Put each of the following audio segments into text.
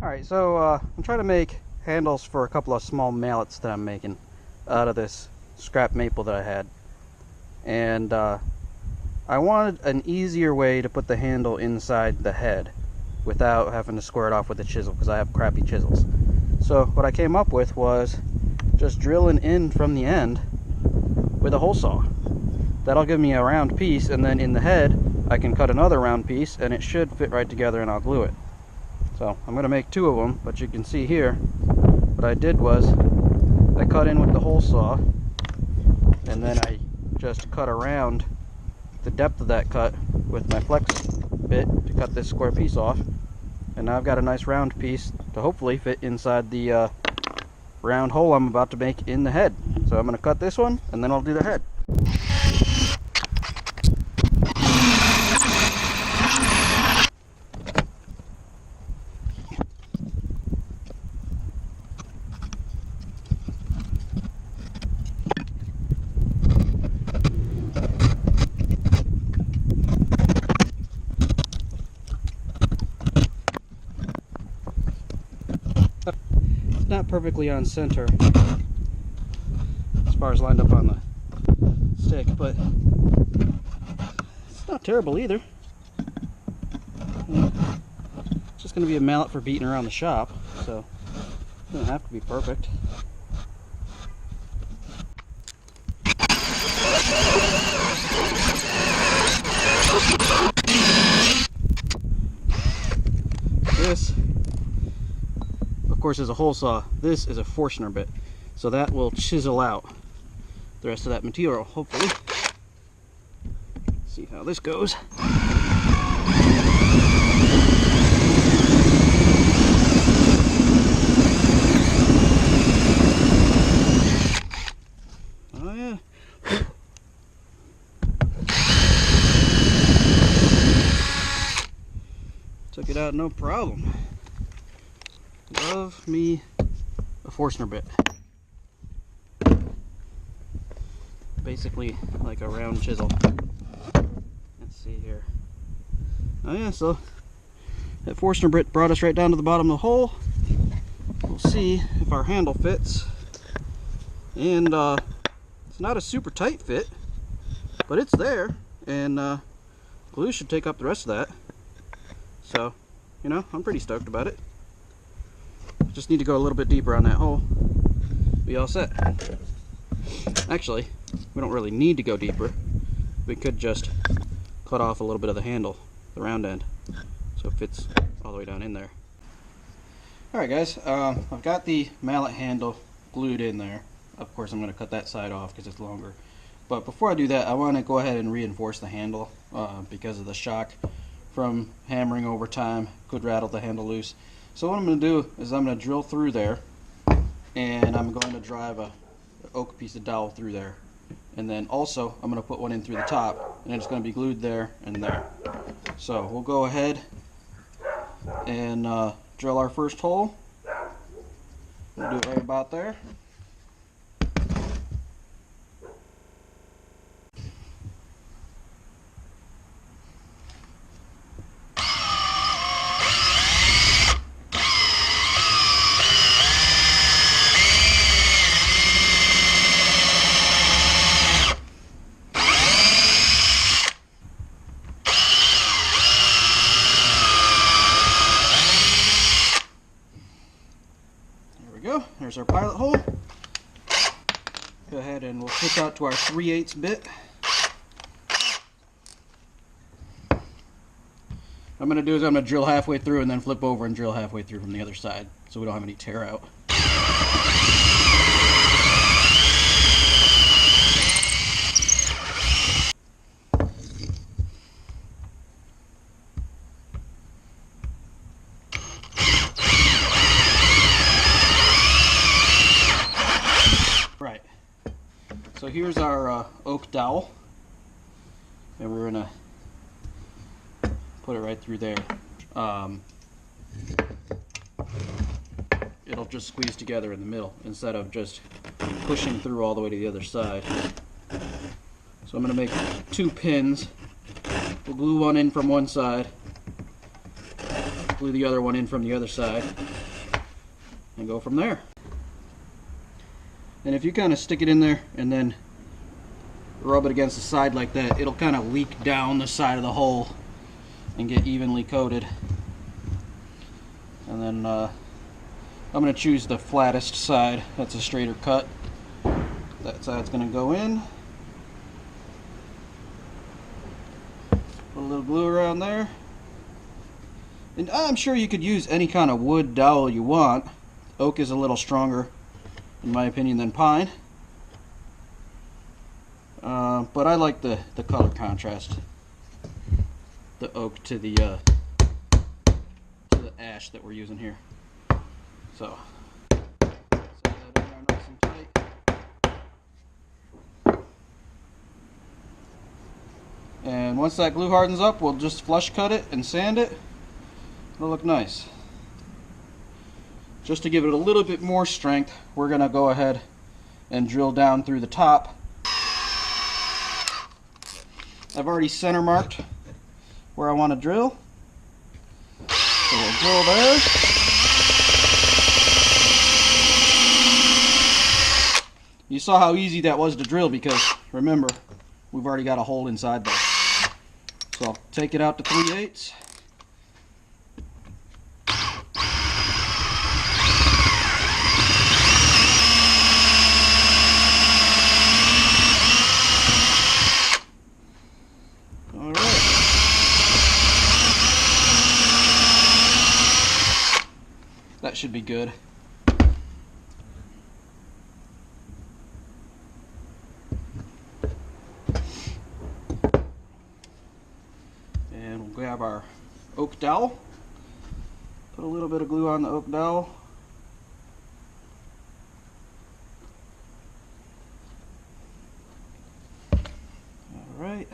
Alright, so I'm trying to make handles for a couple of small mallets that I'm making out of this scrap maple that I had. And I wanted an easier way to put the handle inside the head without having to square it off with a chisel, because I have crappy chisels. So what I came up with was just drilling in from the end with a hole saw. That'll give me a round piece, and then in the head I can cut another round piece and it should fit right together, and I'll glue it. So I'm going to make two of them, but you can see here what I did was I cut in with the hole saw, and then I just cut around the depth of that cut with my flex bit to cut this square piece off, and now I've got a nice round piece to hopefully fit inside the round hole I'm about to make in the head. So I'm going to cut this one and then I'll do the head. Not perfectly on center as far as lined up on the stick, but it's not terrible either. It's just going to be a mallet for beating around the shop, so it doesn't have to be perfect. This, of course, is a hole saw. This is a Forstner bit, so that will chisel out the rest of that material, hopefully. See how this goes. Oh yeah. Took it out no problem. Love me a Forstner bit. Basically like a round chisel. Let's see here. Oh yeah, so that Forstner bit brought us right down to the bottom of the hole. We'll see if our handle fits. And it's not a super tight fit, but it's there, and glue should take up the rest of that. So, you know, I'm pretty stoked about it. Just need to go a little bit deeper on that hole. Be all set. Actually, we don't really need to go deeper. We could just cut off a little bit of the handle, the round end, so it fits all the way down in there. Alright guys, I've got the mallet handle glued in there. Of course I'm going to cut that side off because it's longer. But before I do that, I want to go ahead and reinforce the handle because of the shock from hammering over time. Could rattle the handle loose. So what I'm going to do is I'm going to drill through there, and I'm going to drive an oak piece of dowel through there, and then also I'm going to put one in through the top, and it's going to be glued there and there. So we'll go ahead and drill our first hole. We'll do it right about there. There's our pilot hole. Go ahead and we'll switch out to our 3/8 bit. What I'm going to do is I'm going to drill halfway through and then flip over and drill halfway through from the other side, so we don't have any tear out. So here's our oak dowel, and we're going to put it right through there. It'll just squeeze together in the middle instead of just pushing through all the way to the other side. So I'm going to make 2 pins. We'll glue one in from one side, glue the other one in from the other side and go from there. And if you kind of stick it in there and then rub it against the side like that, it'll kind of leak down the side of the hole and get evenly coated. And then I'm going to choose the flattest side. That's a straighter cut. That side's going to go in. Put a little glue around there. And I'm sure you could use any kind of wood dowel you want. Oak is a little stronger, in my opinion, than pine. But I like the color contrast. The oak to the ash that we're using here. So, set that in there nice and tight. And once that glue hardens up, we'll just flush cut it and sand it. It'll look nice. Just to give it a little bit more strength, we're going to go ahead and drill down through the top. I've already center marked where I want to drill. So we'll drill there. You saw how easy that was to drill because, remember, we've already got a hole inside there. So I'll take it out to 3/8. That should be good. And we'll grab our oak dowel. Put a little bit of glue on the oak dowel. All right.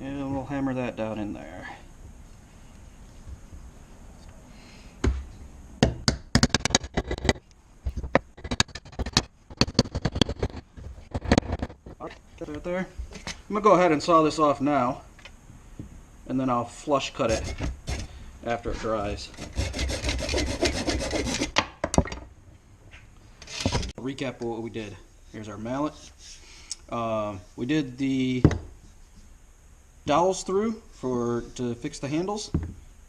And we'll hammer that down in there. Right there. I'm going to go ahead and saw this off now, and then I'll flush cut it after it dries. I'll recap what we did. Here's our mallet. We did the dowels through to fix the handles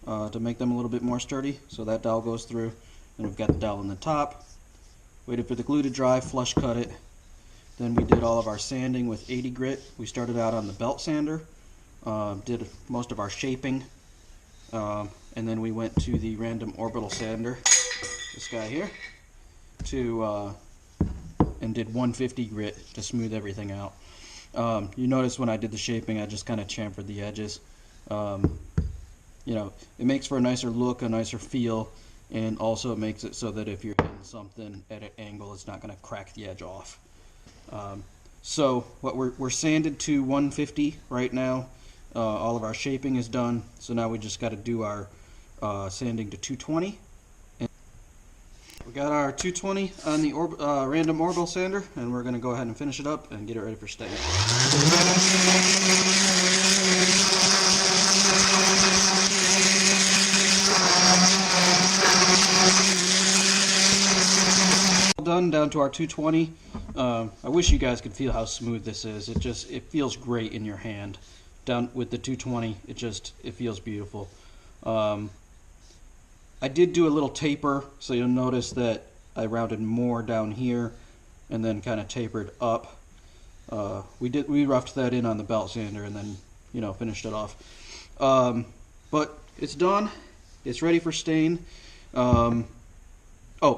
to make them a little bit more sturdy. So that dowel goes through, and we've got the dowel in the top. Waited for the glue to dry, flush cut it. Then we did all of our sanding with 80 grit. We started out on the belt sander, did most of our shaping, and then we went to the random orbital sander, this guy here, and did 150 grit to smooth everything out. You notice when I did the shaping, I just kind of chamfered the edges. You know, it makes for a nicer look, a nicer feel, and also it makes it so that if you're hitting something at an angle, it's not going to crack the edge off. So what we're sanded to 150 right now. All of our shaping is done, so now we just got to do our sanding to 220. And we got our 220 on the random orbital sander, and we're going to go ahead and finish it up and get it ready for stain. Done down to our 220. I wish you guys could feel how smooth this is. It feels great in your hand. Down with the 220, it feels beautiful. I did do a little taper, so you'll notice that I rounded more down here and then kind of tapered up. We roughed that in on the belt sander and then, you know, finished it off. But it's done. It's ready for stain. Oh,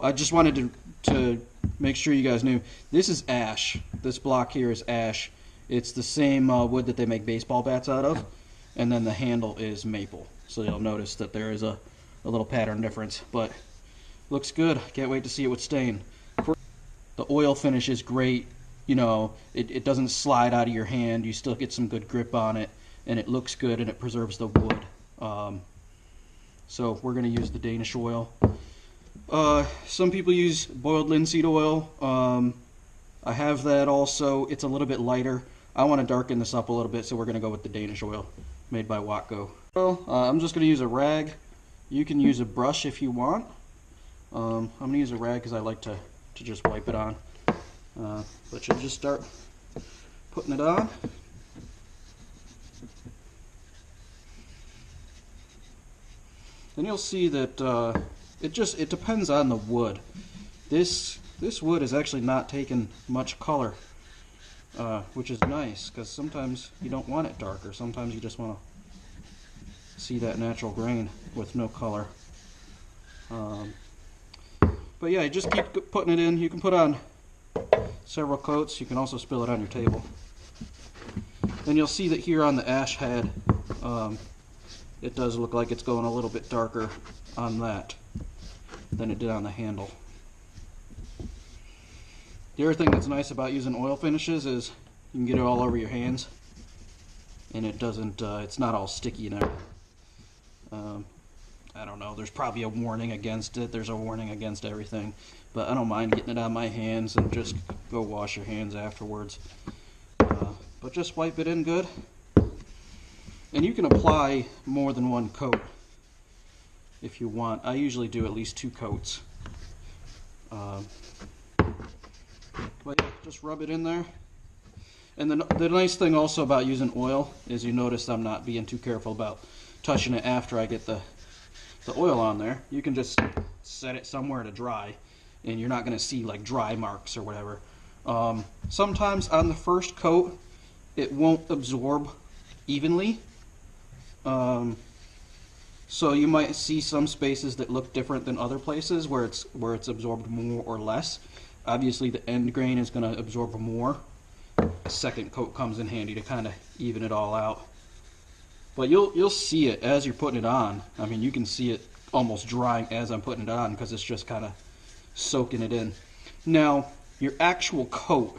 I just wanted to make sure you guys knew this is ash. This block here is ash. It's the same wood that they make baseball bats out of, and then the handle is maple. So you'll notice that there is a little pattern difference, but looks good. Can't wait to see it with stain. The oil finish is great. You know, it doesn't slide out of your hand. You still get some good grip on it, and it looks good, and it preserves the wood. So we're going to use the Danish oil. Some people use boiled linseed oil. I have that also. It's a little bit lighter. I want to darken this up a little bit, so we're going to go with the Danish oil made by Watco. Well, I'm just going to use a rag. You can use a brush if you want. I'm going to use a rag because I like to just wipe it on. But you'll just start putting it on. Then you'll see that it depends on the wood. This wood is actually not taking much color, which is nice because sometimes you don't want it darker. Sometimes you just want to see that natural grain with no color. But yeah, you just keep putting it in. You can put on several coats. You can also spill it on your table. Then you'll see that here on the ash head, it does look like it's going a little bit darker on that than it did on the handle. The other thing that's nice about using oil finishes is you can get it all over your hands, and it doesn't, it's not all sticky and everything. I don't know, there's probably a warning against it. There's a warning against everything, but I don't mind getting it on my hands and just go wash your hands afterwards. But just wipe it in good. And you can apply more than one coat if you want. I usually do at least 2 coats. But yeah, just rub it in there. And the nice thing also about using oil is you notice I'm not being too careful about touching it after I get the oil on there. You can just set it somewhere to dry, and you're not going to see like dry marks or whatever. Sometimes on the first coat it won't absorb evenly. So you might see some spaces that look different than other places where it's absorbed more or less. Obviously the end grain is going to absorb more. A second coat comes in handy to kind of even it all out. But you'll see it as you're putting it on. I mean, you can see it almost drying as I'm putting it on because it's just kind of soaking it in. Now, your actual coat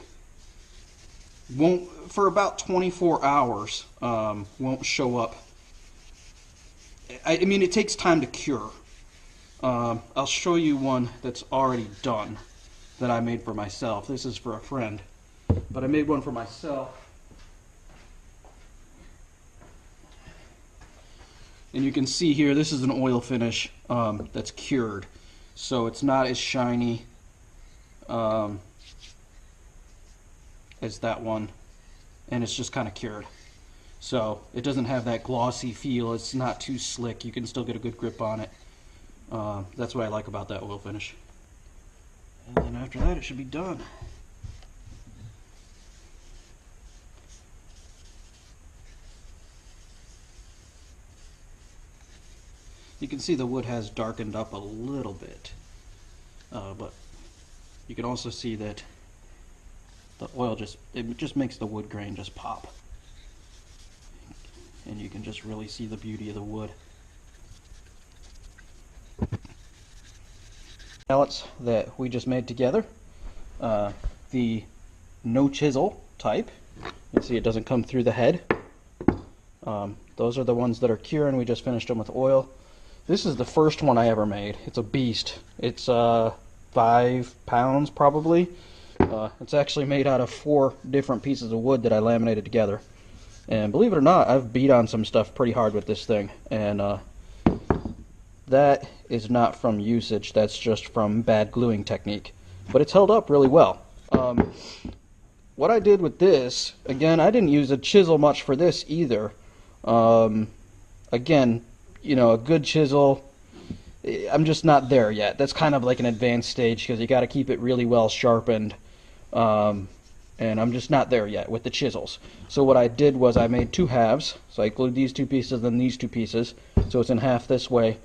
won't, for about 24 hours, won't show up. I mean, it takes time to cure. I'll show you one that's already done that I made for myself. This is for a friend, but I made one for myself. And you can see here, this is an oil finish that's cured. So it's not as shiny as that one, and it's just kind of cured. So it doesn't have that glossy feel. It's not too slick. You can still get a good grip on it. That's what I like about that oil finish. And then after that, it should be done. You can see the wood has darkened up a little bit, but you can also see that the oil just makes the wood grain just pop, and you can just really see the beauty of the wood. Mallets that we just made together, the no chisel type. You can see it doesn't come through the head. Those are the ones that are curing. We just finished them with oil. This is the first one I ever made. It's a beast. It's 5 pounds probably. It's actually made out of 4 different pieces of wood that I laminated together. And believe it or not, I've beat on some stuff pretty hard with this thing. And that is not from usage. That's just from bad gluing technique. But it's held up really well. What I did with this, again, I didn't use a chisel much for this either. Again, you know, a good chisel, I'm just not there yet. That's kind of like an advanced stage because you got to keep it really well sharpened. And I'm just not there yet with the chisels. So what I did was I made 2 halves. So I glued these 2 pieces and these 2 pieces. So it's in half this way.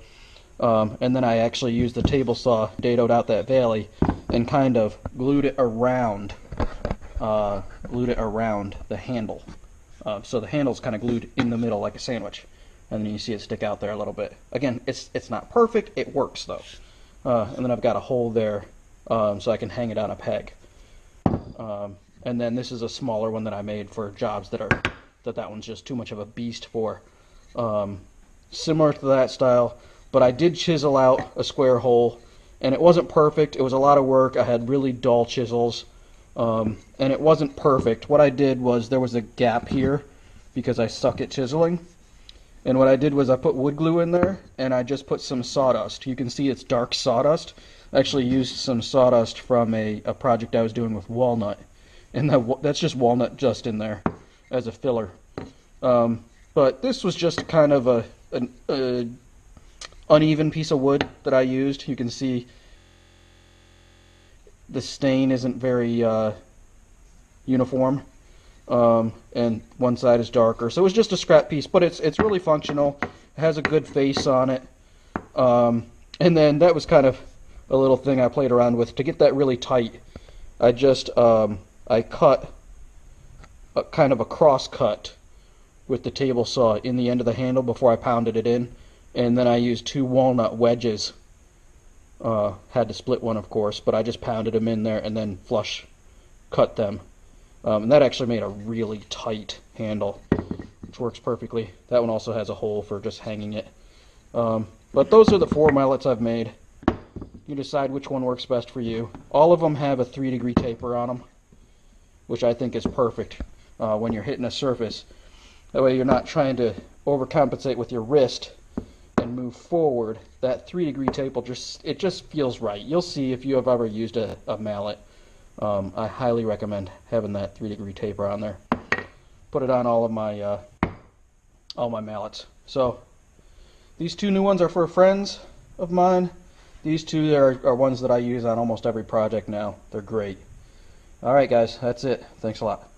And then I actually used the table saw, dadoed out that valley, and kind of glued it around the handle. So the handle's kind of glued in the middle like a sandwich. And then you see it stick out there a little bit. Again, it's not perfect. It works though. And then I've got a hole there so I can hang it on a peg. And then this is a smaller one that I made for jobs that one's just too much of a beast for. Similar to that style, but I did chisel out a square hole, and it wasn't perfect. It was a lot of work. I had really dull chisels. and it wasn't perfect. What I did was there was a gap here because I suck at chiseling. And what I did was I put wood glue in there, and I just put some sawdust. You can see it's dark sawdust. I actually used some sawdust from a project I was doing with walnut. And that's just walnut just in there as a filler. But this was just kind of an uneven piece of wood that I used. You can see the stain isn't very uniform. And one side is darker, so it was just a scrap piece, but it's really functional. It has a good face on it, and then that was kind of a little thing I played around with to get that really tight. I just I cut a kind of a cross cut with the table saw in the end of the handle before I pounded it in, and then I used 2 walnut wedges. Had to split one, of course, but I just pounded them in there and then flush cut them. And that actually made a really tight handle, which works perfectly. That one also has a hole for just hanging it. But those are the 4 mallets I've made. You decide which one works best for you. All of them have a 3-degree taper on them, which I think is perfect when you're hitting a surface. That way you're not trying to overcompensate with your wrist and move forward. That 3-degree taper just feels right. You'll see if you have ever used a mallet. I highly recommend having that 3-degree taper on there. Put it on all my mallets. So these 2 new ones are for friends of mine. These 2 are ones that I use on almost every project now. They're great. Alright guys, that's it. Thanks a lot.